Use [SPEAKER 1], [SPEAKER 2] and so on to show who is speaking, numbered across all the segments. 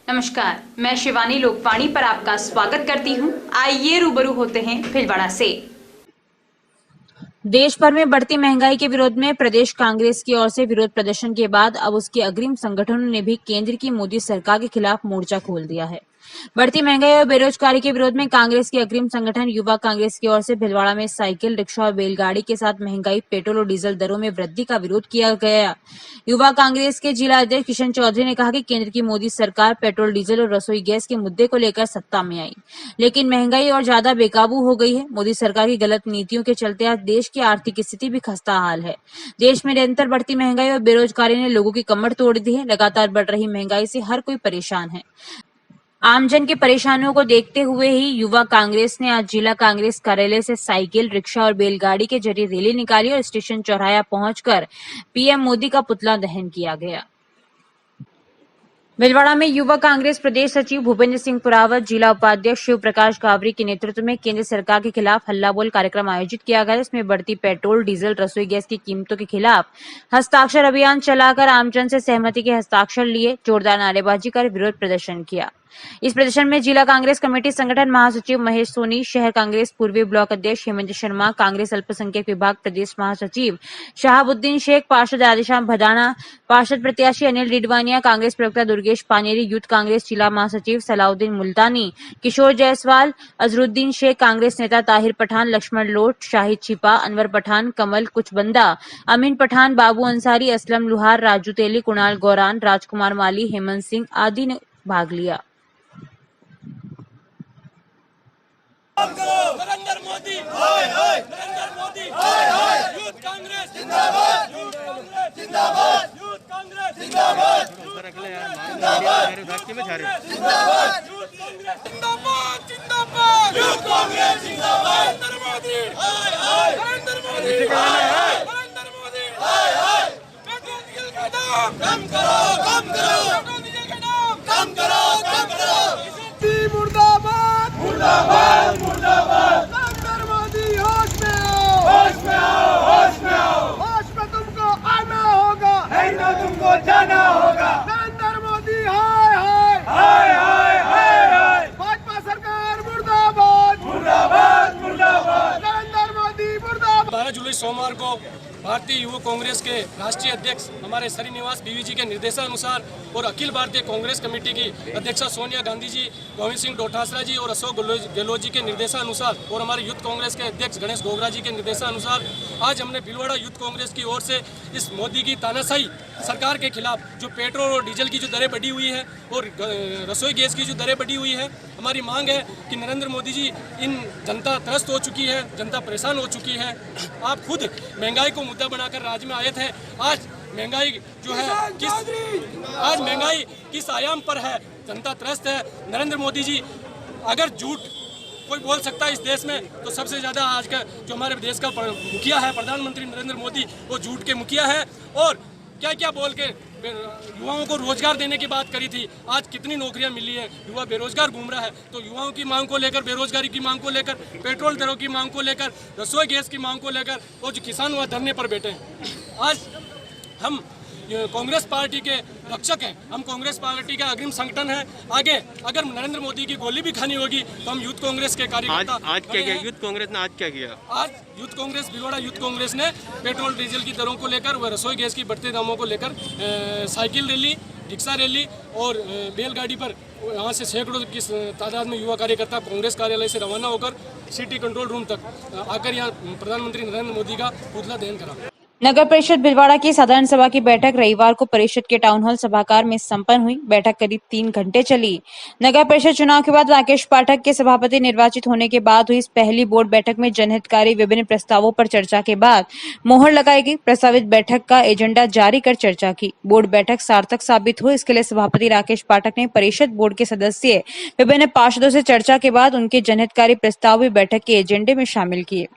[SPEAKER 1] नमस्कार, मैं शिवानी लोकवाणी पर आपका स्वागत करती हूं। आइए रूबरू होते हैं भीलवाड़ा से।
[SPEAKER 2] देश भर में बढ़ती महंगाई के विरोध में प्रदेश कांग्रेस की ओर से विरोध प्रदर्शन के बाद अब उसके अग्रिम संगठनों ने भी केंद्र की मोदी सरकार के खिलाफ मोर्चा खोल दिया है। बढ़ती महंगाई और बेरोजगारी के विरोध में कांग्रेस के अग्रिम संगठन युवा कांग्रेस की ओर से भिलवाड़ा में साइकिल, रिक्शा और बैलगाड़ी के साथ महंगाई, पेट्रोल और डीजल दरों में वृद्धि का विरोध किया गया। युवा कांग्रेस के जिला अध्यक्ष किशन चौधरी ने कहा कि केंद्र की मोदी सरकार पेट्रोल, डीजल और रसोई गैस के मुद्दे को लेकर सत्ता में आई, लेकिन महंगाई और ज्यादा बेकाबू हो गई है। मोदी सरकार की गलत नीतियों के चलते आज देश की आर्थिक स्थिति भी खस्ता हाल है। देश में निरंतर बढ़ती महंगाई और बेरोजगारी ने लोगों की कमर तोड़ दी है। लगातार बढ़ रही महंगाई से हर कोई परेशान है। आमजन की परेशानियों को देखते हुए ही युवा कांग्रेस ने आज जिला कांग्रेस कार्यालय से साइकिल, रिक्शा और बैलगाड़ी के जरिए रैली निकाली और स्टेशन चौराहा पहुंचकर पीएम मोदी का पुतला दहन किया गया। भिलवाड़ा में युवा कांग्रेस प्रदेश सचिव भूपेंद्र सिंह पुरावत, जिला उपाध्यक्ष शिव प्रकाश कावरी के नेतृत्व में केंद्र सरकार के खिलाफ हल्ला बोल कार्यक्रम आयोजित किया गया। इसमें बढ़ती पेट्रोल, डीजल, रसोई गैस की कीमतों के खिलाफ हस्ताक्षर अभियान चलाकर आमजन से सहमति के हस्ताक्षर लिए, जोरदार नारेबाजी कर विरोध प्रदर्शन किया। इस प्रदर्शन में जिला कांग्रेस कमेटी संगठन महासचिव महेश सोनी, शहर कांग्रेस पूर्वी ब्लॉक अध्यक्ष हेमंत शर्मा, कांग्रेस अल्पसंख्यक विभाग प्रदेश महासचिव शहाबुद्दीन शेख, पार्षद राधेश्याम भदाना, पार्षद प्रत्याशी अनिल रिडवानिया, कांग्रेस प्रवक्ता दुर्गेश पानेरी, यूथ कांग्रेस जिला महासचिव सलाउद्दीन मुल्तानी, किशोर जायसवाल, अजरुद्दीन शेख, कांग्रेस नेता ताहिर पठान, लक्ष्मण लोट, शाहिद छिपा, अनवर पठान, कमल कुचबंदा, अमीन पठान, बाबू अंसारी, असलम लुहार, राजू तेली, कुणाल गौरान, राजकुमार माली, हेमंत सिंह आदि ने भाग लिया।
[SPEAKER 3] नरेंद्र मोदी हाय हाय, नरेंद्र मोदी हाय हाय, यूथ कांग्रेस जिंदाबाद, यूथ कांग्रेस जिंदाबाद, यूथ कांग्रेस जिंदाबाद, जिंदाबाद, जिंदाबाद, यूथ कांग्रेस जिंदाबाद, जिंदाबाद, यूथ कांग्रेस जिंदाबाद, नरेंद्र मोदी हाय हाय, नरेंद्र मोदी हाय हाय, नरेंद्र मोदी हाय हाय, पेट्रोल डीजल का दाम कम करो, कम करो, पेट्रोल डीजल का दाम कम करो, कम करो, मुर्दाबाद, मुर्दाबाद, मुर्दाबाद, नरेंद्र मोदी होश में आओ, होश में आओ, होश में आओ, होश में तुमको आना होगा, नहीं तो तुमको जाना होगा। नरेंद्र मोदी हाय हाय, हाय हाय, हाय हाय, भाजपा सरकार मुर्दाबाद, मुर्दाबाद, मुर्दाबाद, नरेंद्र मोदी मुर्दाबाद। 12 जुलाई सोमवार को भारतीय युवा कांग्रेस के राष्ट्रीय अध्यक्ष हमारे श्रीनिवास बीवी जी के निर्देशानुसार और अखिल भारतीय कांग्रेस कमेटी की अध्यक्षा सोनिया गांधी जी, गोविंद सिंह डोटासरा जी और अशोक गहलोत जी के निर्देशानुसार और हमारे यूथ कांग्रेस के अध्यक्ष गणेश गोगरा जी के निर्देशानुसार आज हमने भिलवाड़ा यूथ कांग्रेस की ओर से इस मोदी की तानाशाही सरकार के खिलाफ जो पेट्रोल और डीजल की जो दरें बढ़ी हुई है और रसोई गैस की जो दरें बढ़ी हुई है, हमारी मांग है कि नरेंद्र मोदी जी, इन जनता त्रस्त हो चुकी है, जनता परेशान हो चुकी है। आप खुद महंगाई को मुद्दा बनाकर राज्य में आए थे। आज महंगाई जो है आज महंगाई किस आयाम पर है, जनता त्रस्त है। नरेंद्र मोदी जी, अगर झूठ कोई बोल सकता है इस देश में तो सबसे ज़्यादा आज का जो हमारे देश का मुखिया है, प्रधानमंत्री नरेंद्र मोदी, वो झूठ के मुखिया है। और क्या क्या बोल के युवाओं को रोजगार देने की बात करी थी, आज कितनी नौकरियां मिली है, युवा बेरोजगार घूम रहा है। तो युवाओं की मांग को लेकर, बेरोजगारी की मांग को लेकर, पेट्रोल दरों की मांग को लेकर, रसोई गैस की मांग को लेकर और जो किसान वह धरने पर बैठे हैं। आज हम कांग्रेस पार्टी के रक्षक हैं, हम कांग्रेस पार्टी का अग्रिम संगठन है। आगे अगर नरेंद्र मोदी की गोली भी खानी होगी तो हम यूथ कांग्रेस के कार्यकर्ता
[SPEAKER 4] आज क्या किया यूथ कांग्रेस ने? आज क्या किया?
[SPEAKER 3] आज यूथ कांग्रेस, भिलवाड़ा यूथ कांग्रेस ने पेट्रोल डीजल की दरों को लेकर व रसोई गैस की बढ़ते दामों को लेकर साइकिल रैली, रिक्शा रैली और बैलगाड़ी पर यहाँ से सैकड़ों की तादाद में युवा कार्यकर्ता कांग्रेस कार्यालय से रवाना होकर सिटी कंट्रोल रूम तक आकर यहाँ प्रधानमंत्री नरेंद्र मोदी का पुतला दहन करा।
[SPEAKER 2] नगर परिषद भिलवाड़ा की साधारण सभा की बैठक रविवार को परिषद के टाउन हॉल सभागार में संपन्न हुई। बैठक करीब 3 घंटे चली। नगर परिषद चुनाव के बाद राकेश पाठक के सभापति निर्वाचित होने के बाद हुई इस पहली बोर्ड बैठक में जनहितकारी विभिन्न प्रस्तावों पर चर्चा के बाद मोहर लगाई गई। प्रस्तावित बैठक का एजेंडा जारी कर चर्चा की। बोर्ड बैठक सार्थक साबित हुई, इसके लिए सभापति राकेश पाठक ने परिषद बोर्ड के सदस्य विभिन्न पार्षदों से चर्चा के बाद उनके जनहितकारी प्रस्ताव भी बैठक के एजेंडे में शामिल किए।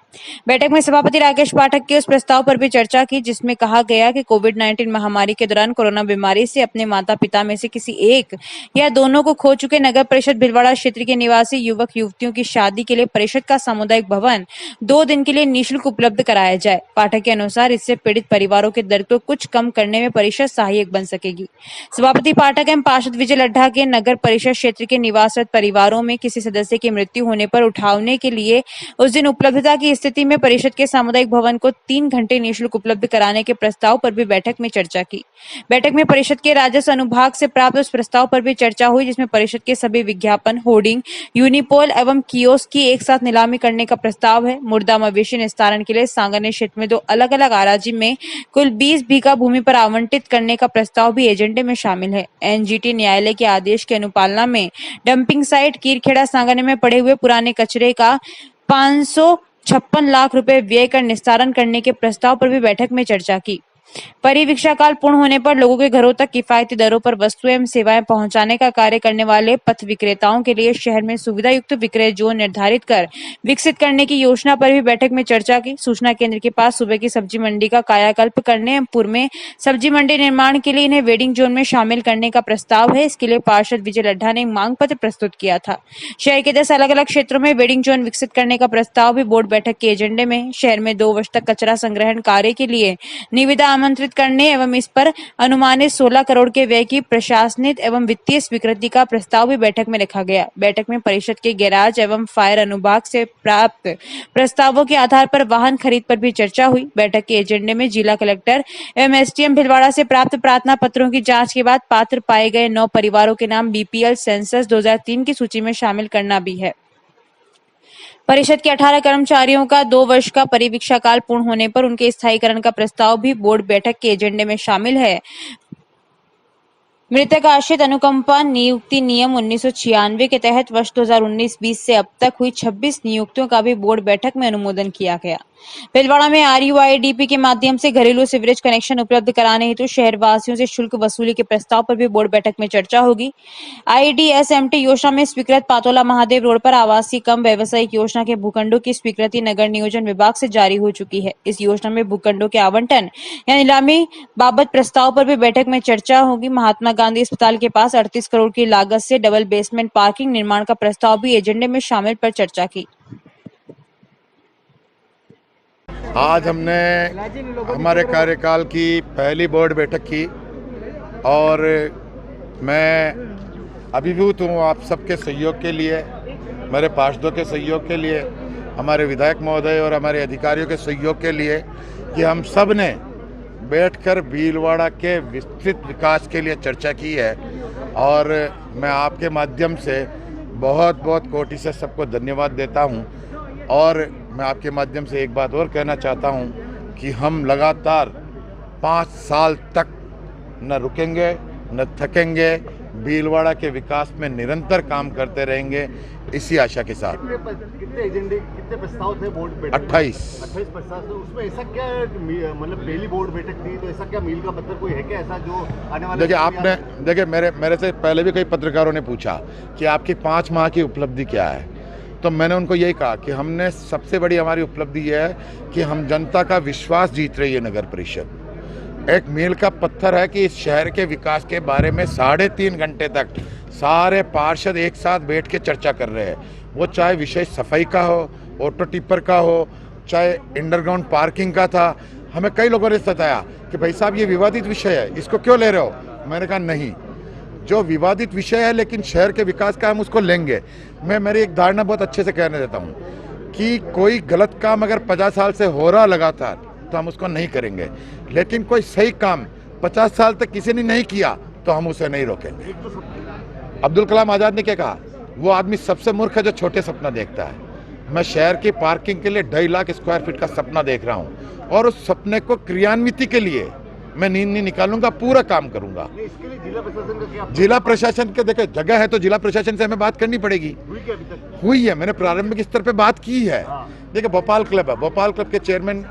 [SPEAKER 2] बैठक में सभापति राकेश पाठक के उस प्रस्ताव पर भी चर्चा की जिसमें कहा गया कि कोविड-19 महामारी के दौरान कोरोना बीमारी से अपने माता पिता में से किसी एक या दोनों को खो चुके नगर परिषद भीलवाड़ा क्षेत्र के निवासी युवक युवतियों की शादी के लिए परिषद का सामुदायिक भवन 2 दिन के लिए निःशुल्क उपलब्ध कराया जाए। पाठक के अनुसार इससे पीड़ित परिवारों के दर्द को कुछ कम करने में परिषद सहायक बन सकेगी। सभापति पाठक एवं पार्षद विजय लड्ढा के नगर परिषद क्षेत्र के निवासरत परिवारों में किसी सदस्य की मृत्यु होने पर उठाने के लिए उस दिन उपलब्धता की स्थिति में परिषद के सामुदायिक भवन को 3 घंटे निःशुल्क उपलब्ध कराने के प्रस्ताव पर भी बैठक में चर्चा की। बैठक में परिषद के राजस्व अनुभाग से प्राप्त उस प्रस्ताव पर भी चर्चा हुई जिसमें परिषद के सभी विज्ञापन, होर्डिंग, यूनिपोल एवं कियोस्क की एक साथ नीलामी करने का प्रस्ताव है। मुर्दा मवेशी निस्तारण के लिए सांगरने क्षेत्र में 2 अलग-अलग आराजी में कुल 20 बीघा भूमि पर आवंटित करने का प्रस्ताव भी एजेंडे में शामिल है। एनजीटी न्यायालय के आदेश की अनुपालना में डंपिंग साइट कीरखेड़ा सांगरने में पड़े हुए पुराने कचरे का 556 लाख रुपए व्यय कर निस्तारण करने के प्रस्ताव पर भी बैठक में चर्चा की। परिवीक्षा काल पूर्ण होने पर लोगों के घरों तक किफायती दरों पर वस्तुएं एवं सेवाएं पहुंचाने का कार्य करने वाले पथ विक्रेताओं के लिए शहर में सुविधा युक्त विक्रय जोन निर्धारित कर विकसित करने की योजना पर भी बैठक में चर्चा की। सूचना केंद्र के पास सुबह की सब्जी मंडी का कायाकल्प करने एवं पूर्व में सब्जी मंडी निर्माण के लिए इन्हें वेडिंग जोन में शामिल करने का प्रस्ताव है। इसके लिए पार्षद विजय लड्ढा ने मांग पत्र प्रस्तुत किया था। शहर के 10 अलग अलग क्षेत्रों में वेडिंग जोन विकसित करने का प्रस्ताव भी बोर्ड बैठक के एजेंडे में। शहर में 2 वर्ष तक कचरा संग्रहण कार्य के लिए निविदा आमंत्रित करने एवं इस पर अनुमानित 16 करोड़ के व्यय की प्रशासनिक एवं वित्तीय स्वीकृति का प्रस्ताव भी बैठक में रखा गया। बैठक में परिषद के गैराज एवं फायर अनुभाग से प्राप्त प्रस्तावों के आधार पर वाहन खरीद पर भी चर्चा हुई। बैठक के एजेंडे में जिला कलेक्टर एवं एसडीएम भीलवाड़ा से प्राप्त प्रार्थना पत्रों की जांच के बाद पात्र पाए गए 9 परिवारों के नाम बीपीएल सेंसस 2003 की सूची में शामिल करना भी है। परिषद के 18 कर्मचारियों का 2 वर्ष का परिवीक्षा काल पूर्ण होने पर उनके स्थायीकरण का प्रस्ताव भी बोर्ड बैठक के एजेंडे में शामिल है। मृतक आश्रित अनुकंपा नियुक्ति नियम 1996 के तहत वर्ष 2019-20 से अब तक हुई 26 नियुक्तियों का भी बोर्ड बैठक में अनुमोदन किया गया। भीलवाड़ा में आरयूआईडीपी के माध्यम से घरेलू सीवरेज कनेक्शन उपलब्ध कराने हेतु शहरवासियों से शुल्क वसूली के प्रस्ताव पर भी बोर्ड बैठक में चर्चा होगी। आईडीएसएमटी योजना में स्वीकृत पातोला महादेव रोड पर आवासीय कम व्यावसायिक योजना के भूखंडों की स्वीकृति नगर नियोजन विभाग से जारी हो चुकी है। इस योजना में भूखंडों के आवंटन या नीलामी बाबत प्रस्ताव पर भी बैठक में चर्चा होगी। महात्मा गांधी अस्पताल के पास 38 करोड़ की लागत से डबल बेसमेंट पार्किंग निर्माण का प्रस्ताव भी एजेंडे में शामिल पर चर्चा की।
[SPEAKER 5] आज हमने हमारे कार्यकाल की पहली बोर्ड बैठक की और मैं अभिभूत हूँ आप सबके सहयोग के लिए, मेरे पार्षदों के सहयोग के लिए, हमारे विधायक महोदय और हमारे अधिकारियों के सहयोग के लिए कि हम सब ने बैठकर भीलवाड़ा के विस्तृत विकास के लिए चर्चा की है। और मैं आपके माध्यम से बहुत बहुत कोटि से सबको धन्यवाद देता हूँ। और मैं आपके माध्यम से एक बात और कहना चाहता हूँ कि हम लगातार 5 साल तक न रुकेंगे न थकेंगे, भीलवाड़ा के विकास में निरंतर काम करते रहेंगे, इसी आशा के साथ।
[SPEAKER 6] कितने एजेंडे, कितने प्रस्ताव थे बोर्ड बैठक?
[SPEAKER 5] 28
[SPEAKER 6] प्रस्ताव थे। उसमें ऐसा क्या मतलब पहली बोर्ड बैठक थी तो ऐसा क्या मील का पत्थर कोई है क्या ऐसा जो आने वाले?
[SPEAKER 5] देखिए मेरे से पहले भी कई पत्रकारों ने पूछा कि आपकी 5 माह की उपलब्धि क्या है, तो मैंने उनको यही कहा कि हमने सबसे बड़ी हमारी उपलब्धि यह है कि हम जनता का विश्वास जीत रही है। नगर परिषद एक मील का पत्थर है कि इस शहर के विकास के बारे में 3.5 घंटे तक सारे पार्षद एक साथ बैठ के चर्चा कर रहे हैं। वो चाहे विषय सफाई का हो, ऑटो टिपर का हो, चाहे अंडरग्राउंड पार्किंग का था। हमें कई लोगों ने सताया कि भाई साहब ये विवादित विषय है, इसको क्यों ले रहे हो। मैंने कहा नहीं, जो विवादित विषय है लेकिन शहर के विकास का हम उसको लेंगे। मैं मेरी एक धारणा बहुत अच्छे से कहने देता हूँ कि कोई गलत काम अगर 50 साल से हो रहा लगातार तो हम उसको नहीं करेंगे, लेकिन कोई सही काम 50 साल तक किसी ने नहीं किया तो हम उसे नहीं रोकेंगे। अब्दुल कलाम आज़ाद ने क्या कहा, वो आदमी सबसे मूर्ख है जो छोटे सपना देखता है। मैं शहर की पार्किंग के लिए 2.5 लाख स्क्वायर फीट का सपना देख रहा हूँ और उस सपने को क्रियान्विति के लिए मैं नींद नहीं निकालूंगा, पूरा काम करूंगा।
[SPEAKER 6] इसके लिए जिला प्रशासन का क्या?
[SPEAKER 5] जिला प्रशासन के देखिए जगह है तो जिला प्रशासन से हमें बात करनी पड़ेगी।
[SPEAKER 6] हुई क्या अभी तक?
[SPEAKER 5] हुई है, मैंने प्रारंभिक स्तर पे बात की है। देखिए भोपाल क्लब है, भोपाल क्लब के चेयरमैन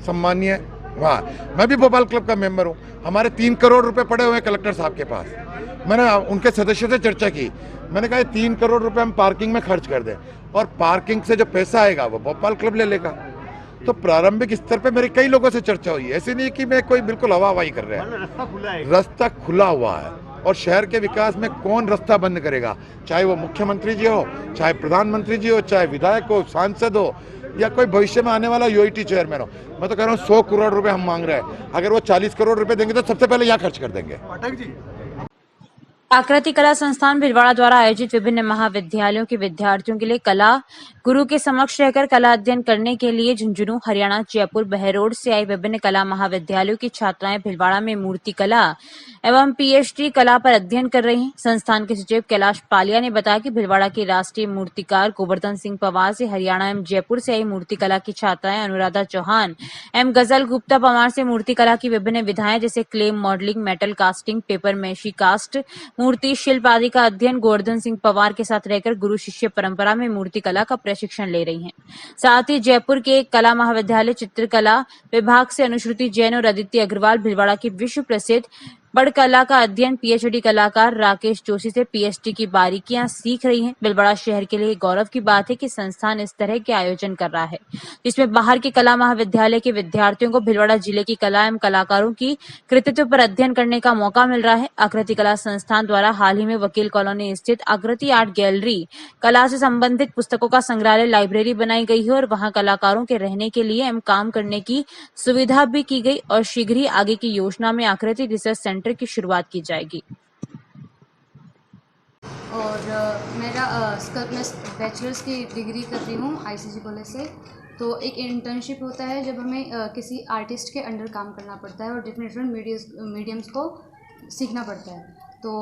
[SPEAKER 5] सम्मानीय, वहाँ मैं भी भोपाल क्लब का मेंबर हूँ। हमारे 3 करोड़ रुपए पड़े हुए हैं कलेक्टर साहब के पास। मैंने उनके सदस्यों से चर्चा की, मैंने कहा 3 करोड़ रुपए हम पार्किंग में खर्च कर दें और पार्किंग से जो पैसा आएगा वो भोपाल क्लब ले लेगा। तो प्रारंभिक स्तर पे मेरी कई लोगों से चर्चा हुई है, ऐसे नहीं कि मैं कोई बिल्कुल हवाई कर रहा है।
[SPEAKER 6] मतलब रास्ता खुला है,
[SPEAKER 5] रास्ता खुला हुआ है और शहर के विकास में कौन रास्ता बंद करेगा, चाहे वो मुख्यमंत्री जी हो, चाहे प्रधानमंत्री जी हो, चाहे विधायक हो, सांसद हो, या कोई भविष्य में आने वाला यूआईटी चेयरमैन हो। मैं तो कह रहा हूँ 100 करोड़ रुपए हम मांग रहे हैं, अगर वो 40 करोड़ रुपए देंगे तो सबसे पहले यहाँ खर्च कर देंगे।
[SPEAKER 6] पाठक जी
[SPEAKER 2] आकृति कला संस्थान भिलवाड़ा द्वारा आयोजित विभिन्न महाविद्यालयों के विद्यार्थियों के लिए कला गुरु के समक्ष रहकर कला अध्ययन करने के लिए झुंझुनू, हरियाणा, जयपुर, बहरोड से आई विभिन्न कला महाविद्यालयों की छात्राएं भिलवाड़ा में मूर्ति कला एवं पीएचडी कला पर अध्ययन कर रही हैं। संस्थान के सचिव कैलाश पालिया ने बताया कि भिलवाड़ा के राष्ट्रीय मूर्तिकार गोवर्धन सिंह पवार से हरियाणा एवं जयपुर से आई मूर्ति कला की छात्राएं अनुराधा चौहान एवं गजल गुप्ता पवार से मूर्ति कला की विभिन्न विधाएं जैसे clay modelling, metal casting, paper मेशी कास्ट, मूर्ति शिल्प आदि का अध्ययन गोवर्धन सिंह पवार के साथ रहकर गुरु शिष्य परंपरा में मूर्ति कला का प्रशिक्षण ले रही हैं। साथ ही जयपुर के एक कला महाविद्यालय चित्रकला विभाग से अनुश्रुति जैन और अदिति अग्रवाल भिलवाड़ा की विश्व प्रसिद्ध बड़ कला का अध्ययन पीएचडी कलाकार राकेश जोशी से पीएचडी की बारीकियां सीख रही हैं। भिलवाड़ा शहर के लिए गौरव की बात है कि संस्थान इस तरह के आयोजन कर रहा है जिसमें बाहर के कला महाविद्यालय के विद्यार्थियों को भिलवाड़ा जिले की कला एवं कलाकारों की कृतित्व पर अध्ययन करने का मौका मिल रहा है। आकृति कला संस्थान द्वारा हाल ही में वकील कॉलोनी स्थित आकृति आर्ट गैलरी कला से संबंधित पुस्तकों का संग्रहालय लाइब्रेरी बनाई गई है और वहां कलाकारों के रहने के लिए एवं काम करने की सुविधा भी की गई और शीघ्र ही आगे की योजना में आकृति रिसर्च सेंटर की शुरुआत की जाएगी।
[SPEAKER 7] और मैं बैचलर्स की डिग्री कर रही हूँ आईसीजी कॉलेज से। तो एक इंटर्नशिप होता है जब हमें किसी आर्टिस्ट के अंडर काम करना पड़ता है और डिफरेंट मीडियम्स को सीखना पड़ता है। तो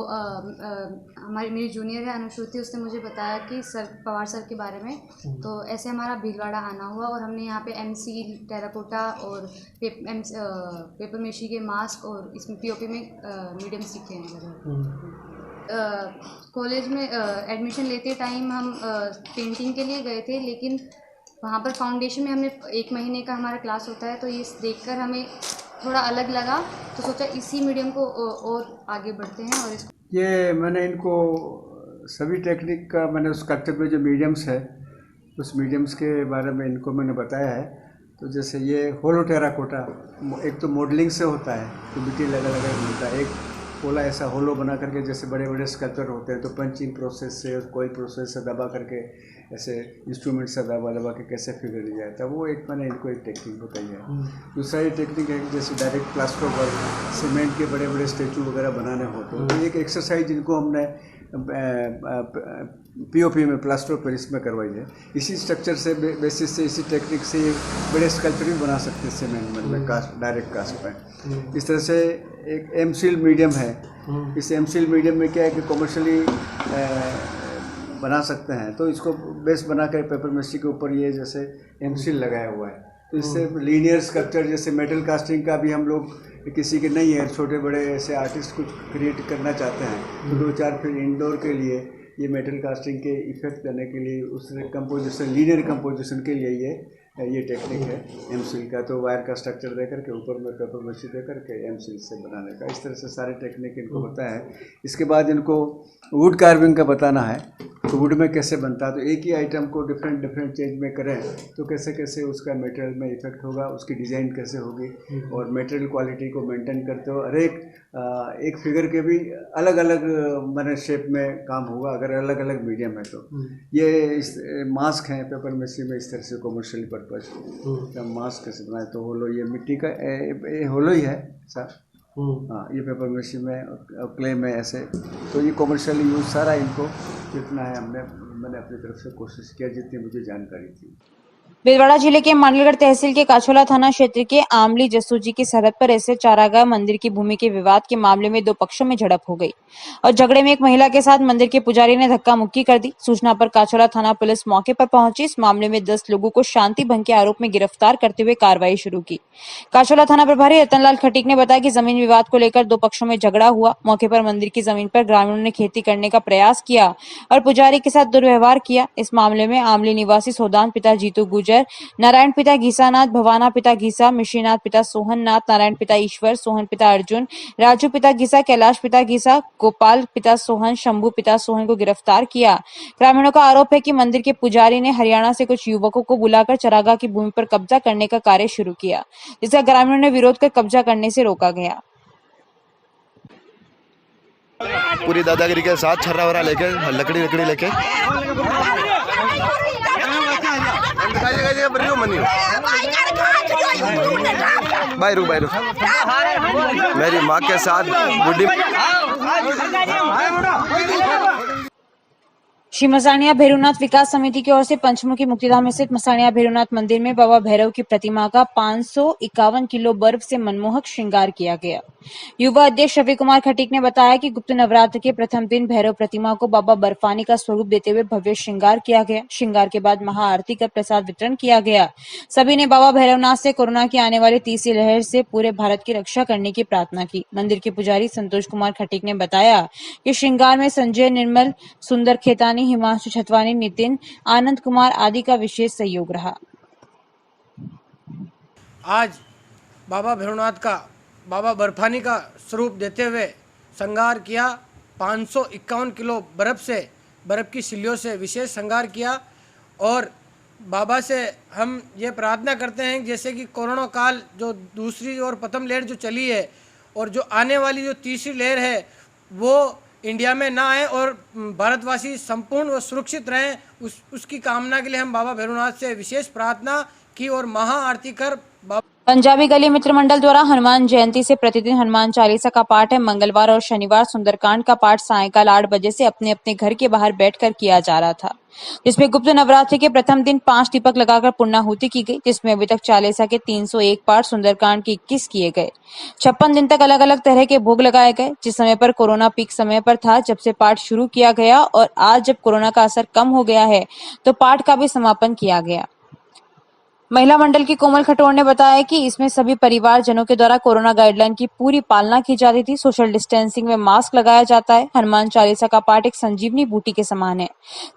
[SPEAKER 7] मेरी जूनियर है अनुश्रुति, उसने मुझे बताया कि सर पवार सर के बारे में। तो ऐसे हमारा भीलवाड़ा आना हुआ और हमने यहाँ पे एमसी टेराकोटा और पेपर मेशी के मास्क और इसमें पीओपी में मीडियम सीखे हैं। कॉलेज में एडमिशन लेते टाइम हम पेंटिंग के लिए गए थे, लेकिन वहाँ पर फाउंडेशन में हमने 1 महीने का हमारा क्लास होता है, तो ये देखकर हमें थोड़ा अलग लगा, तो सोचा इसी मीडियम को और आगे बढ़ते हैं। और इसको
[SPEAKER 8] ये मैंने इनको सभी टेक्निक का मैंने स्कल्पचर में जो मीडियम्स है उस मीडियम्स के बारे में इनको मैंने बताया है। तो जैसे ये होलो टेराकोटा एक तो मॉडलिंग से होता है, तो मिट्टी लगा लगा मिलता है। एक पोला ऐसा होलो बना करके जैसे बड़े बड़े स्कल्पचर होते हैं तो पंचिंग प्रोसेस से कोई प्रोसेस से दबा करके ऐसे इंस्ट्रूमेंट से दबा के कैसे फिगर दिया जाता है, वो एक मैंने इनको एक टेक्निक बताई है। दूसरा ये टेक्निक है कि जैसे डायरेक्ट प्लास्टर वर्क, सीमेंट के बड़े बड़े स्टेचू वगैरह बनाने हो तो एक एक्सरसाइज इनको हमने पीओपी में प्लास्टर ऑफ पेरिस में करवाई है। इसी स्ट्रक्चर से बेसिस से इसी टेक्निक से बड़े स्कल्पचर भी बना सकते हैं सीमेंट में कास्ट डायरेक्ट कास्ट में। इस तरह से एक एमसील मीडियम है। इस एमसील मीडियम में क्या है कि कमर्शियली बना सकते हैं, तो इसको बेस बना कर पेपर मेसी के ऊपर ये जैसे एमसील लगाया हुआ है, तो इससे लीनियर स्कल्पचर जैसे मेटल कास्टिंग का भी हम लोग किसी के नहीं है, छोटे बड़े ऐसे आर्टिस्ट कुछ क्रिएट करना चाहते हैं तो 2-4 फिर इंडोर के लिए ये मेटल कास्टिंग के इफेक्ट करने के लिए उस कंपोजिशन लीनियर कंपोजिशन के लिए ये टेक्निक है एमसील का। तो वायर का स्ट्रक्चर दे करके ऊपर में पेपर मशीन दे करके एमसील से बनाने का, इस तरह से सारे टेक्निक इनको बताया है। इसके बाद इनको वुड कार्विंग का बताना है, तो वुड में कैसे बनता है, तो एक ही आइटम को डिफरेंट चेंज में करें तो कैसे कैसे उसका मटेरियल में इफेक्ट होगा, उसकी डिज़ाइन कैसे होगी और मटेरियल क्वालिटी को मेंटेन करते हो। हर एक फिगर के भी अलग अलग मैंने शेप में काम होगा अगर अलग अलग मीडियम है। तो ये इस मास्क हैं पेपर मेसी में इस तरह से कमर्शियल पर्पज मास्क कैसे बनाए, तो होलो ये मिट्टी का ये होलो ही है सर। हाँ, ये पेपर मेसी में क्ले में ऐसे, तो ये कमर्शियल यूज सारा इनको जितना है मैंने अपनी तरफ से कोशिश किया जितनी मुझे जानकारी थी।
[SPEAKER 2] भिलवाड़ा जिले के मांडलगढ़ तहसील के काछोला थाना क्षेत्र के आमली जसूजी की सरहद पर ऐसे चारागाह मंदिर की भूमि के विवाद के मामले में 2 पक्षों में झड़प हो गई और झगड़े में एक महिला के साथ मंदिर के पुजारी ने धक्का मुक्की कर दी। सूचना पर काछोला थाना पुलिस मौके पर पहुंची। इस मामले में 10 लोगों को शांति भंग के आरोप में गिरफ्तार करते हुए कार्रवाई शुरू की। काछोला थाना प्रभारी रतनलाल खटीक ने बताया कि जमीन विवाद को लेकर 2 पक्षों में झगड़ा हुआ। मौके पर मंदिर की जमीन पर ग्रामीणों ने खेती करने का प्रयास किया और पुजारी के साथ दुर्व्यवहार किया। इस मामले में आमली निवासी सोदान पिता जीतू गुर्जर गुर्जर, नारायण पिता घीसानाथ, भवाना पिता घीसा, मिश्रीनाथ पिता सोहननाथ, नारायण पिता ईश्वर, सोहन पिता अर्जुन, राजू पिता घीसा, कैलाश पिता घीसा, गोपाल पिता सोहन, शंभू पिता सोहन को गिरफ्तार किया। ग्रामीणों का आरोप है कि मंदिर के पुजारी ने हरियाणा से कुछ युवकों को बुलाकर चरागाह की भूमि पर कब्जा करने का कार्य शुरू किया, जिसका ग्रामीणों ने विरोध कर कब्जा करने से रोका गया।
[SPEAKER 9] पूरी दादागिरी के साथ छर्रा वरा लेके लकड़ी लेके बाहर मेरी माँ के साथ बुढ़ी
[SPEAKER 2] श्री मसाणिया भैरवनाथ विकास समिति की ओर से पंचमुखी मुक्तिधाम स्थित मसाणिया भैरवनाथ मंदिर में बाबा भैरव की प्रतिमा का 551 किलो बर्फ से मनमोहक श्रृंगार किया गया। युवा अध्यक्ष रवि कुमार खटीक ने बताया कि गुप्त नवरात्र के प्रथम दिन भैरव प्रतिमा को बाबा बर्फानी का स्वरूप देते हुए भव्य श्रृंगार किया गया। श्रृंगार के बाद महाआरती कर प्रसाद वितरण किया गया। सभी ने बाबा भैरवनाथ से कोरोना की आने वाली तीसरी लहर से पूरे भारत की रक्षा करने की प्रार्थना की। मंदिर के पुजारी संतोष कुमार खटीक ने बताया कि श्रृंगार में संजय निर्मल, सुंदर खेतानी, हिमांशु छतवानी, नितिन, आनंद कुमार आदि का विशेष सहयोग रहा।
[SPEAKER 10] आज बाबा भैरवनाथ का बाबा बर्फानी का स्वरूप देते हुए श्रृंगार किया। 551 किलो बर्फ की सिल्लियों से विशेष श्रृंगार किया और बाबा से हम ये प्रार्थना करते हैं जैसे कि कोरोना काल जो दूसरी और प्रथम लहर जो चली है और जो आने वाली जो तीसरी लहर है वो इंडिया में ना आए और भारतवासी संपूर्ण व सुरक्षित रहें, उसकी कामना के लिए हम बाबा भैरवनाथ से विशेष प्रार्थना की और महाआरती कर
[SPEAKER 2] पंजाबी गली मित्र मंडल द्वारा हनुमान जयंती से प्रतिदिन हनुमान चालीसा का पाठ है। मंगलवार और शनिवार सुंदरकांड का पाठ सायंकाल 8 बजे से अपने अपने घर के बाहर बैठकर किया जा रहा था, जिसमें गुप्त नवरात्रि के प्रथम दिन 5 दीपक लगाकर पुण्यहुति की गई, जिसमें अभी तक चालीसा के 301 पाठ, सुंदरकांड के 21 किए गए। 56 दिन तक अलग अलग तरह के भोग लगाए गए। जिस समय पर कोरोना पीक समय पर था जब से पाठ शुरू किया गया और आज जब कोरोना का असर कम हो गया है तो पाठ का भी समापन किया गया। महिला मंडल की कोमल खटोर ने बताया कि इसमें सभी परिवारजनों के द्वारा कोरोना गाइडलाइन की पूरी पालना की जाती थी। सोशल डिस्टेंसिंग में मास्क लगाया जाता है। हनुमान चालीसा का पाठ एक संजीवनी बूटी के समान है,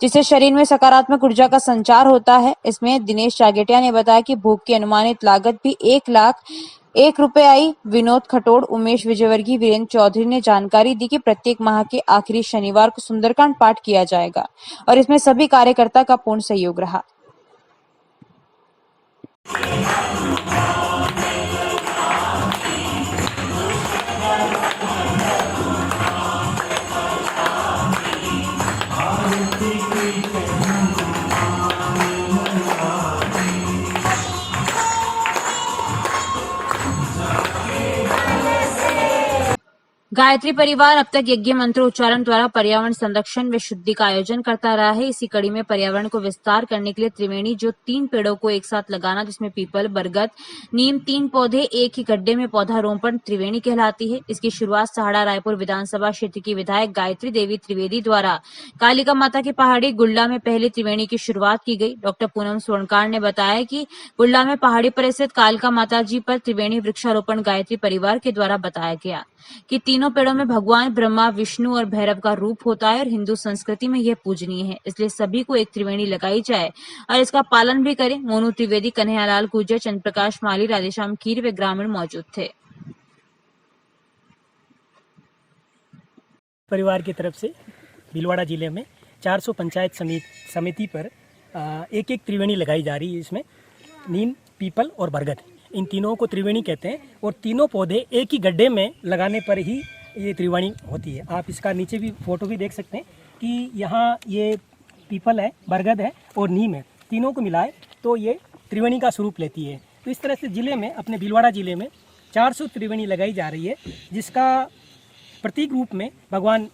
[SPEAKER 2] जिससे शरीर में सकारात्मक ऊर्जा का संचार होता है। इसमें दिनेश जागेटिया ने बताया कि भोग की अनुमानित लागत भी 1,01,000 रुपए आई। विनोद खटोड़, उमेश विजयवर्गीय, वीरेंद्र चौधरी ने जानकारी दी कि प्रत्येक माह के आखिरी शनिवार को सुंदरकांड पाठ किया जाएगा और इसमें सभी कार्यकर्ता का पूर्ण सहयोग रहा। गायत्री परिवार अब तक यज्ञ मंत्र उच्चारण द्वारा पर्यावरण संरक्षण व शुद्धि का आयोजन करता रहा है। इसी कड़ी में पर्यावरण को विस्तार करने के लिए त्रिवेणी जो 3 पेड़ों को एक साथ लगाना, जिसमें पीपल, बरगद, नीम 3 पौधे एक ही गड्ढे में पौधारोपण त्रिवेणी कहलाती है। इसकी शुरुआत सहाड़ा रायपुर विधानसभा क्षेत्र की विधायक गायत्री देवी त्रिवेदी द्वारा कालिका माता की पहाड़ी गुल्ला में पहली त्रिवेणी की शुरुआत की गई। डॉक्टर पूनम स्वर्णकार ने बताया कि गुल्ला में पहाड़ी पर स्थित कालिका माता जी पर त्रिवेणी वृक्षारोपण गायत्री परिवार के द्वारा बताया गया कि तीनों पेड़ों में भगवान ब्रह्मा, विष्णु और भैरव का रूप होता है और हिंदू संस्कृति में यह पूजनीय है, इसलिए सभी को एक त्रिवेणी लगाई जाए और इसका पालन भी करें। मोनू त्रिवेदी, कन्हैयालाल गुर्जर, चंद्रप्रकाश माली, राधेश्याम कीर व ग्रामीण मौजूद थे।
[SPEAKER 11] परिवार की तरफ से भीलवाड़ा जिले में 400 पंचायत समिति पर एक एक त्रिवेणी लगाई जा रही है। इसमें नीम, पीपल और बरगद, इन तीनों को त्रिवेणी कहते हैं और तीनों पौधे एक ही गड्ढे में लगाने पर ही ये त्रिवेणी होती है। आप इसका नीचे भी फोटो भी देख सकते हैं कि यहाँ ये पीपल है, बरगद है और नीम है, तीनों को मिलाए तो ये त्रिवेणी का स्वरूप लेती है। तो इस तरह से जिले में, अपने भीलवाड़ा जिले में 400 त्रिवेणी लगाई जा रही है, जिसका प्रतीक रूप में भगवान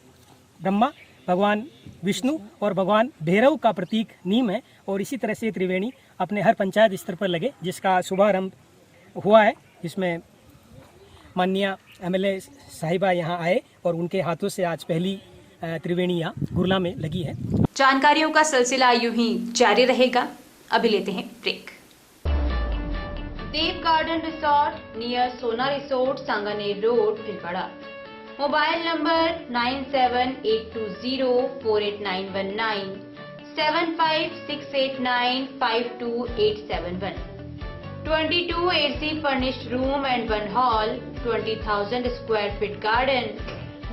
[SPEAKER 11] ब्रह्मा, भगवान विष्णु और भगवान भैरव का प्रतीक नीम है। और इसी तरह से त्रिवेणी अपने हर पंचायत स्तर पर लगे, जिसका शुभारंभ हुआ है, जिसमें माननीय MLA साहिबा यहाँ आए और उनके हाथों से आज पहली त्रिवेणी यहाँ गुरला में लगी है।
[SPEAKER 1] जानकारियों का सिलसिला यूं ही जारी रहेगा। अभी लेते हैं ब्रेक। देव गार्डन रिसोर्ट नियर सोना resort, Sanganer road, Bhilwara. Mobile number 9782048919, 7568952871. 22 AC furnished room and one hall, 20,000 square feet garden,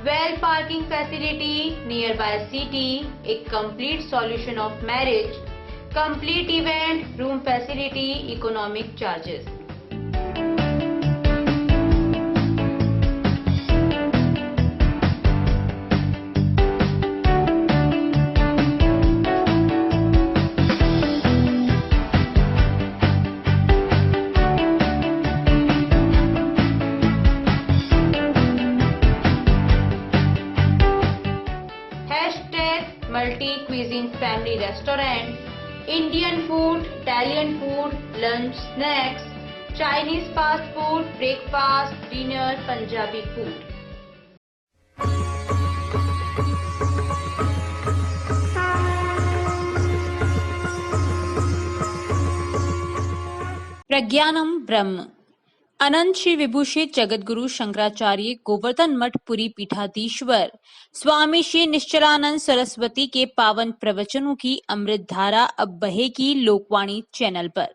[SPEAKER 1] well parking facility nearby city, a complete solution of marriage, complete event, room facility, economic charges. Multi cuisine family restaurant, Indian food, Italian food, lunch, snacks, Chinese fast food, breakfast, dinner, Punjabi food.
[SPEAKER 2] प्रज्ञानम ब्रह्म अनंत श्री विभूषित जगतगुरु शंकराचार्य गोवर्धन मठ पुरी पीठाधीश्वर स्वामी श्री निश्चलानंद सरस्वती के पावन प्रवचनों की अमृत धारा अब बहेगी Lokvani channel पर।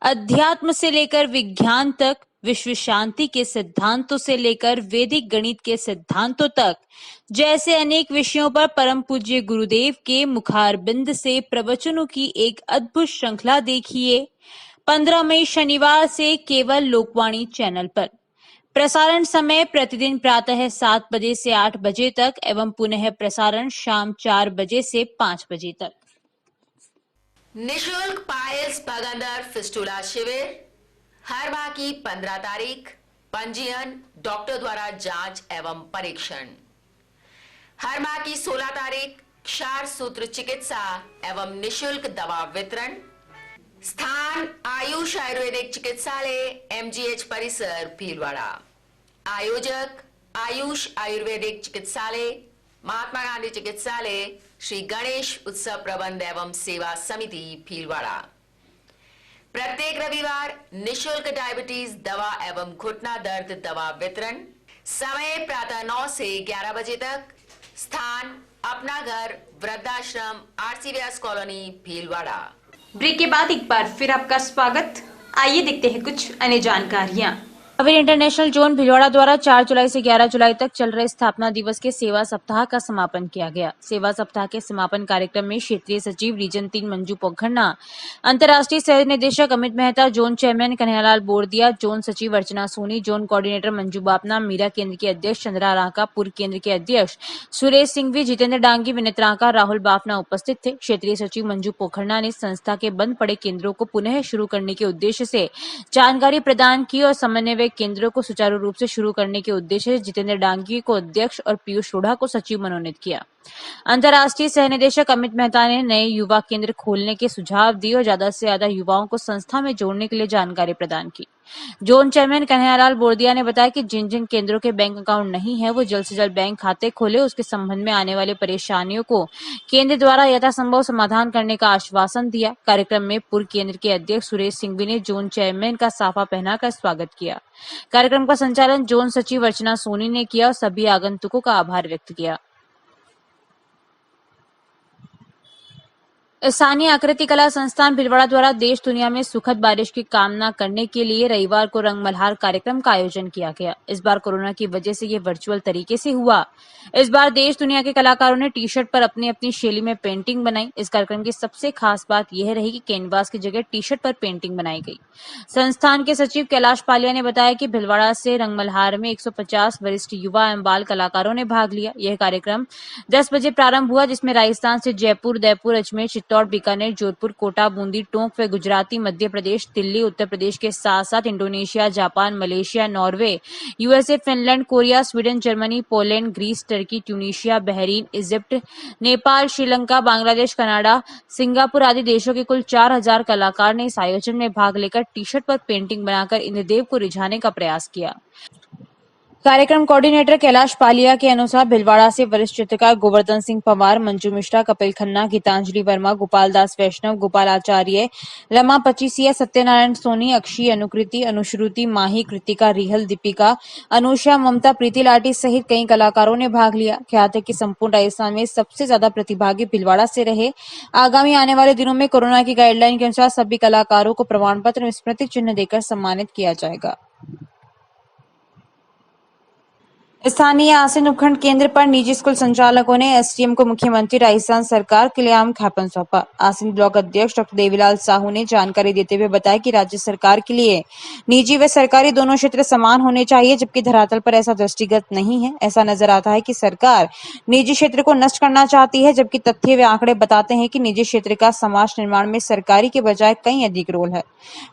[SPEAKER 2] अध्यात्म से लेकर विज्ञान तक, विश्व शांति के सिद्धांतों से लेकर वैदिक गणित के सिद्धांतों तक, जैसे अनेक विषयों पर परम पूज्य गुरुदेव के मुखारबिंद से प्रवचनों की एक अद्भुत श्रृंखला देखिए 15 मई शनिवार से केवल लोकवाणी चैनल पर। प्रसारण समय प्रतिदिन प्रातः 7 बजे से 8 बजे तक एवं पुनः प्रसारण शाम 4 बजे से 5 बजे तक।
[SPEAKER 12] निशुल्क पायल्स बगंदर फिस्टुला शिविर हर माह की 15 तारीख। पंजीयन डॉक्टर द्वारा जांच एवं परीक्षण। हर माह की 16 तारीख क्षार सूत्र चिकित्सा एवं निशुल्क दवा वितरण। स्थान आयुष आयुर्वेदिक चिकित्सालय MGH परिसर भीलवाड़ा। आयोजक आयुष आयुर्वेदिक चिकित्सालय महात्मा गांधी चिकित्सालय श्री गणेश उत्सव प्रबंध एवं सेवा समिति भीलवाड़ा। प्रत्येक रविवार निशुल्क डायबिटीज दवा एवं घुटना दर्द दवा वितरण। समय प्रातः 9 से 11 बजे तक। स्थान अपना घर वृद्धाश्रम RC व्यास कॉलोनी भीलवाड़ा।
[SPEAKER 1] ब्रेक के बाद एक बार फिर आपका स्वागत। आइए देखते हैं कुछ अन्य जानकारियां।
[SPEAKER 2] अविर इंटरनेशनल जोन भीलवाड़ा द्वारा 4 जुलाई से 11 जुलाई तक चल रहे स्थापना दिवस के सेवा सप्ताह का समापन किया गया। सेवा सप्ताह के समापन कार्यक्रम में क्षेत्रीय सचिव रीजन 3 मंजू पोखन्ना, अंतर्राष्ट्रीय सह निदेशक Amit Mehta, zone chairman Kanhaiyalal Bordia, zone सचिव अर्चना सोनी, जोन कोऑर्डिनेटर मंजू बापना, मीरा केंद्र के अध्यक्ष चंद्रा रांका, पूर्व केंद्र के अध्यक्ष सुरेश सिंघवी, जितेंद्र डांगी, विनित रांका, राहुल बाफना उपस्थित थे। क्षेत्रीय सचिव मंजू पोखन्ना ने संस्था के बंद पड़े केंद्रों को पुनः शुरू करने के उद्देश्य से जानकारी प्रदान की और समन्वय केंद्रों को सुचारू रूप से शुरू करने के उद्देश्य से जितेंद्र डांगी को अध्यक्ष और पीयूष लोढ़ा को सचिव मनोनीत किया। अंतर्राष्ट्रीय सह निदेशक अमित मेहता ने नए युवा केंद्र खोलने के सुझाव दिए और ज्यादा से ज्यादा युवाओं को संस्था में जोड़ने के लिए जानकारी प्रदान की। जोन चेयरमैन कन्हैयालाल बोरदिया ने बताया कि जिन जिन केंद्रों के बैंक अकाउंट नहीं है वो जल्द से जल्द बैंक खाते खोले। उसके संबंध में आने वाली परेशानियों को केंद्र द्वारा यथासंभव समाधान करने का आश्वासन दिया। कार्यक्रम में पूर्व केंद्र के अध्यक्ष सुरेश सिंघवी ने जोन चेयरमैन का साफा पहनाकर स्वागत किया। कार्यक्रम का संचालन जोन सचिव अर्चना सोनी ने किया और सभी आगंतुकों का आभार व्यक्त किया। स्थानीय आकृति कला संस्थान भीलवाड़ा द्वारा देश दुनिया में सुखद बारिश की कामना करने के लिए रविवार को रंग मल्हार कार्यक्रम का आयोजन किया गया। इस बार कोरोना की वजह से ये वर्चुअल तरीके से हुआ। इस बार देश दुनिया के कलाकारों ने टी शर्ट पर अपनी अपनी शैली में पेंटिंग बनाई। इस कार्यक्रम की सबसे खास बात यह रही कि कैनवास की जगह टी शर्ट पर पेंटिंग बनाई गई। संस्थान के सचिव कैलाश पालिया ने बताया कि भीलवाड़ा से रंग मल्हार में 150 वरिष्ठ युवा एवं बाल कलाकारों ने भाग लिया। यह कार्यक्रम 10 बजे प्रारंभ हुआ, जिसमें राजस्थान से जयपुर, उदयपुर, अजमेर, चित्तौड़, बीकानेर, जोधपुर, कोटा, बूंदी, टोंक व गुजराती, मध्य प्रदेश, दिल्ली, उत्तर प्रदेश के साथ साथ Indonesia, Japan, Malaysia, Norway, USA, Finland, Korea, Sweden, Germany, Poland, Greece, Turkey, Tunisia, Bahrain, Egypt, Nepal, Sri Lanka, Bangladesh, Canada, Singapore आदि देशों के कुल 4000 कलाकार ने इस आयोजन में भाग लेकर टी शर्ट पर पेंटिंग बनाकर इंद्रदेव को रिझाने का प्रयास किया। कार्यक्रम कोऑर्डिनेटर कैलाश पालिया के अनुसार भिलवाड़ा से वरिष्ठ चित्रकार गोवर्धन सिंह पवार, मंजू मिश्रा, कपिल खन्ना, गीतांजलि वर्मा, गोपाल दास वैष्णव, गोपाल आचार्य, रमा पचीसिया, सत्यनारायण सोनी, अक्षी, अनुकृति, अनुश्रुति, माही, कृतिका, रिहल, दीपिका, अनुषा, ममता, प्रीति लाटी सहित कई कलाकारों ने भाग लिया। ख्यात है कि संपूर्ण राजस्थान में सबसे ज्यादा प्रतिभागी भिलवाड़ा से रहे। आगामी आने वाले दिनों में कोरोना की गाइडलाइन के अनुसार सभी कलाकारों को प्रमाण पत्र और स्मृति चिन्ह देकर सम्मानित किया जाएगा। स्थानीय आसीन उपखंड केंद्र पर निजी स्कूल संचालकों ने एसडीएम को मुख्यमंत्री राजस्थान सरकार के लिए आम ज्ञापन सौंपा। आसीन ब्लॉक अध्यक्ष डॉक्टर देवीलाल साहू ने जानकारी देते हुए बताया कि राज्य सरकार के लिए निजी व सरकारी दोनों क्षेत्र समान होने चाहिए, जबकि धरातल पर ऐसा दृष्टिगत नहीं है। ऐसा नजर आता है कि सरकार निजी क्षेत्र को नष्ट करना चाहती है, जबकि तथ्य व आंकड़े बताते हैं कि निजी क्षेत्र का समाज निर्माण में सरकारी के बजाय कहीं अधिक रोल है।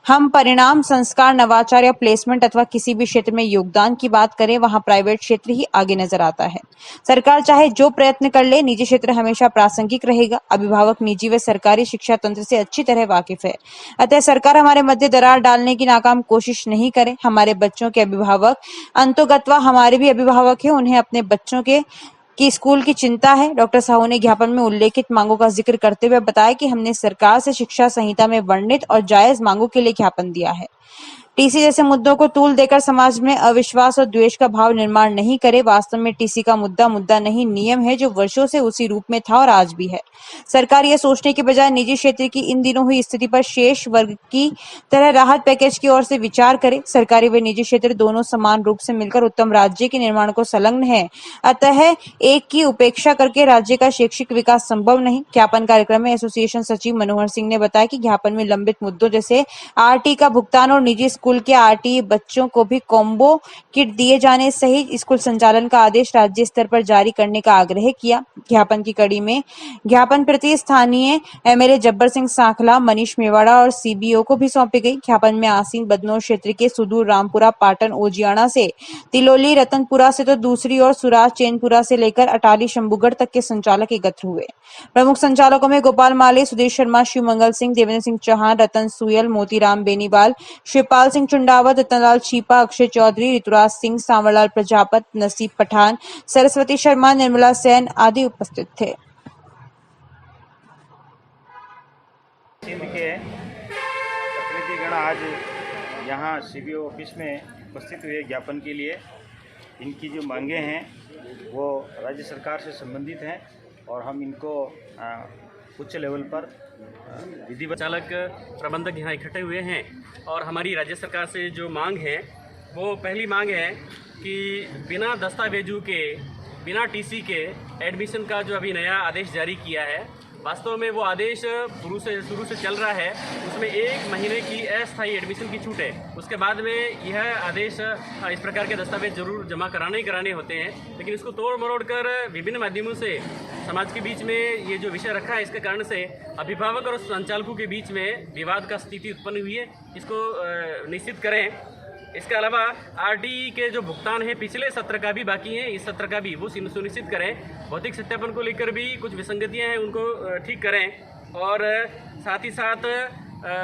[SPEAKER 2] हम परिणाम, संस्कार, नवाचार या प्लेसमेंट अथवा किसी भी क्षेत्र में योगदान की बात करें, वहां प्राइवेट क्षेत्र ही आगे नजर आता है। सरकार चाहे जो प्रयत्न कर ले, निजी क्षेत्र हमेशा प्रासंगिक रहेगा। अभिभावक निजी व सरकारी शिक्षा तंत्र से अच्छी तरह वाकिफ है, अतः सरकार हमारे मध्य दरार डालने की नाकाम कोशिश नहीं करे। हमारे बच्चों के अभिभावक अंतोगत्वा हमारे भी अभिभावक है, उन्हें अपने बच्चों की स्कूल की चिंता है। डॉक्टर साहू ने ज्ञापन में उल्लेखित मांगों का जिक्र करते हुए बताया कि हमने सरकार से शिक्षा संहिता में वर्णित और जायज मांगों के लिए ज्ञापन दिया है। टीसी जैसे मुद्दों को तूल देकर समाज में अविश्वास और द्वेष का भाव निर्माण नहीं करे। वास्तव में टीसी का मुद्दा नहीं, नियम है जो वर्षों से उसी रूप में था और आज भी है। सरकार यह सोचने के बजाय निजी क्षेत्र की इन दिनों हुई स्थिति पर शेष वर्ग की तरह राहत पैकेज की ओर से विचार करे। सरकारी व निजी क्षेत्र दोनों समान रूप से मिलकर उत्तम राज्य के निर्माण को संलग्न है, अतः एक की उपेक्षा करके राज्य का शैक्षिक विकास संभव नहीं। ज्ञापन कार्यक्रम में एसोसिएशन सचिव मनोहर सिंह ने बताया कि ज्ञापन में लंबित मुद्दों जैसे आरटी का भुगतान और निजी स्कूल के आरटी बच्चों को भी कॉम्बो किट दिए जाने सहित स्कूल संचालन का आदेश राज्य स्तर पर जारी करने का आग्रह किया। ज्ञापन की कड़ी में ज्ञापन प्रति स्थानीय एमएलए जब्बर सिंह सांखला, मनीष मेवाड़ा और सीबीओ को भी सौंपी गई। ज्ञापन में आसीन बदनौर क्षेत्र के सुदूर रामपुरा, पाटन, ओजियाना से तिलोली, रतनपुरा से तो दूसरी ओर सुराज, चैनपुरा से लेकर अटाली, शंभूगढ़ तक के संचालक एकत्र हुए। प्रमुख संचालकों में गोपाल माली, सुदेश शर्मा, शिवमंगल सिंह, देवेंद्र सिंह चौहान, रतन सुयल, मोतीराम बेनीवाल, शिवपाल सिंह चुंडावत, रतनलाल छीपा, अक्षय चौधरी, ऋतुराज सिंह, सांवरलाल प्रजापत, नसीब पठान, सरस्वती शर्मा, निर्मला सेन आदि उपस्थित थे।
[SPEAKER 13] प्रतिनिधिगण आज यहाँ सीबीओ ऑफिस में उपस्थित हुए ज्ञापन के लिए। इनकी जो मांगे हैं वो राज्य सरकार से संबंधित हैं और हम इनको उच्च लेवल पर
[SPEAKER 14] विधि चालक प्रबंधक यहाँ इकट्ठे हुए हैं और हमारी राज्य सरकार से जो मांग है वो पहली मांग है कि बिना दस्तावेजों के, बिना टीसी के एडमिशन का जो अभी नया आदेश जारी किया है, वास्तव में वो आदेश शुरू से चल रहा है। उसमें 1 महीने की अस्थायी एडमिशन की छूट है। उसके बाद में यह आदेश इस प्रकार के दस्तावेज जरूर जमा कराने होते हैं, लेकिन इसको तोड़ मरोड़ कर विभिन्न माध्यमों से समाज के बीच में ये जो विषय रखा है, इसके कारण से अभिभावक और संचालकों के बीच में विवाद का स्थिति उत्पन्न हुई है। इसको निश्चित करें। इसके अलावा आरटी के जो भुगतान है पिछले सत्र का भी बाकी है, इस सत्र का भी वो सुनिश्चित करें। भौतिक सत्यापन को लेकर भी कुछ विसंगतियां हैं, उनको ठीक करें। और साथ ही साथ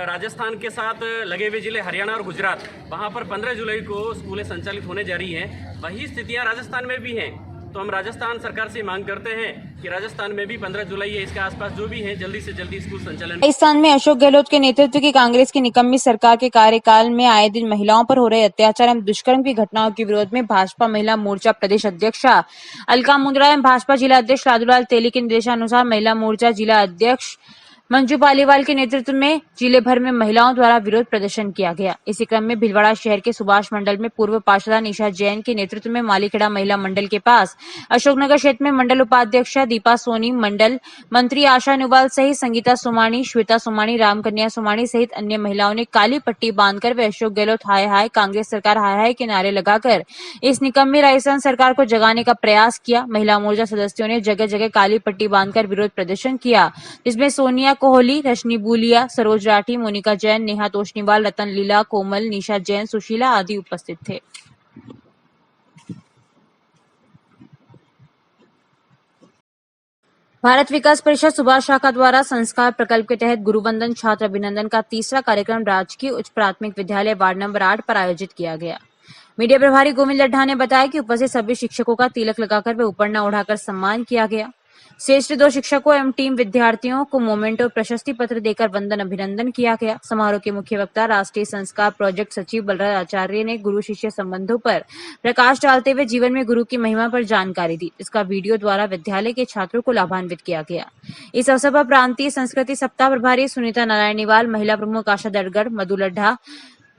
[SPEAKER 14] राजस्थान के साथ लगे हुए जिले हरियाणा और गुजरात, वहां पर 15 जुलाई को स्कूलें संचालित होने जा रही हैं। वही स्थितियां राजस्थान में भी हैं। तो हम राजस्थान सरकार से मांग करते हैं कि राजस्थान में भी 15 जुलाई या इसके आसपास जो भी है जल्दी से जल्दी स्कूल संचालन।
[SPEAKER 2] राजस्थान में अशोक गहलोत के नेतृत्व की कांग्रेस की निकम्मी सरकार के कार्यकाल में आए दिन महिलाओं पर हो रहे अत्याचार एवं दुष्कर्म की घटनाओं के विरोध में भाजपा महिला मोर्चा प्रदेश अध्यक्षा अलका मुंद्रा एवं भाजपा जिला अध्यक्ष लादूलाल तेली के निर्देशानुसार महिला मोर्चा जिला अध्यक्ष मंजू पालीवाल के नेतृत्व में जिले भर में महिलाओं द्वारा विरोध प्रदर्शन किया गया। इसी क्रम में भीलवाड़ा शहर के सुभाष मंडल में पूर्व पार्षद निशा जैन के नेतृत्व में मालीखेड़ा महिला मंडल के पास अशोकनगर क्षेत्र में मंडल उपाध्यक्ष दीपा सोनी, मंडल मंत्री आशा नुवाल सहित संगीता सोमानी, श्वेता सोमानी, रामकन्या सोमानी सहित अन्य महिलाओं ने काली पट्टी बांधकर वे अशोक गहलोत हाय हाय, कांग्रेस सरकार हाय हाय के नारे लगाकर इस निकम्मी राजस्थान सरकार को जगाने का प्रयास किया। महिला मोर्चा सदस्यों ने जगह जगह काली पट्टी बांधकर विरोध प्रदर्शन किया, जिसमें सोनिया कोहली, रश्मि बूलिया, सरोज राठी, मोनिका जैन, नेहा तोशनीवाल, रतन लीला, कोमल, निशा जैन, सुशीला आदि उपस्थित थे। भारत विकास परिषद सुभाष शाखा द्वारा संस्कार प्रकल्प के तहत गुरुवंदन छात्र अभिनंदन का तीसरा कार्यक्रम राजकीय उच्च प्राथमिक विद्यालय वार्ड नंबर 8 पर आयोजित किया गया। मीडिया प्रभारी गोविंद लड्ढा ने बताया कि उपस्थित सभी शिक्षकों का तिलक लगाकर व उपरना उड़ाकर सम्मान किया गया। श्रेष्ठ 2 शिक्षकों एवं टीम विद्यार्थियों को मोमेंटो प्रशस्ति पत्र देकर वंदन अभिनंदन किया गया। समारोह के मुख्य वक्ता राष्ट्रीय संस्कार प्रोजेक्ट सचिव बलराज आचार्य ने गुरु शिष्य संबंधों पर प्रकाश डालते हुए जीवन में गुरु की महिमा पर जानकारी दी। इसका वीडियो द्वारा विद्यालय के छात्रों को लाभान्वित किया गया। इस अवसर पर प्रांतीय संस्कृति सप्ताह प्रभारी सुनीता नारायणीवाल, महिला प्रमुख आशा दरगढ़, मधु लड्ढा,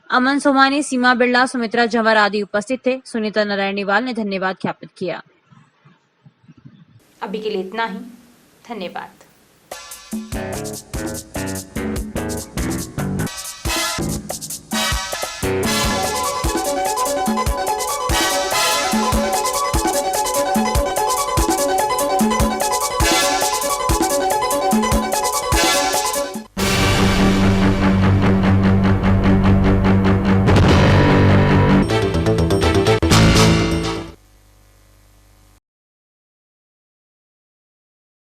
[SPEAKER 2] अमन सोमानी, सीमा बिरला, सुमित्रा जंवर आदि उपस्थित थे। सुनीता नारायणीवाल ने धन्यवाद ज्ञापित किया।
[SPEAKER 1] अभी के लिए इतना ही। धन्यवाद।